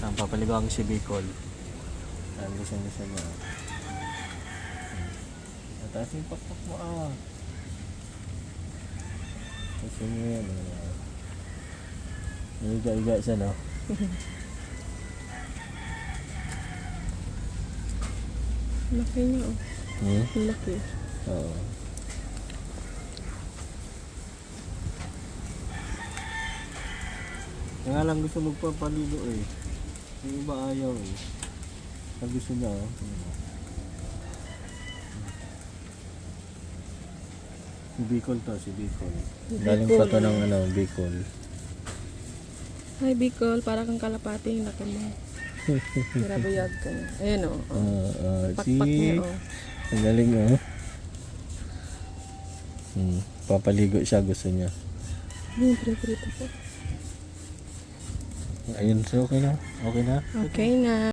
Ang papaligaw ang si Bicol. Ang gusto niya. Mataas yung pakpak mo Gusto niya yan. Iga-iga siya, no? Laki niya, oh. Laki. Oo. Kaya lang gusto magpapaligo eh. Yung iba ayaw eh. Ang gusto niya Si Bicol to, si Bicol. Galing pa to ng Bicol. Hi, Bicol. Para kang kalapati yung laki mo. Mirabuyag ka na. Ayan, oh. Pakpak niya, oh. Ang galing, papaligo siya, gusto niya. Prito po. Ayun, so okay na? Okay na? Okay na.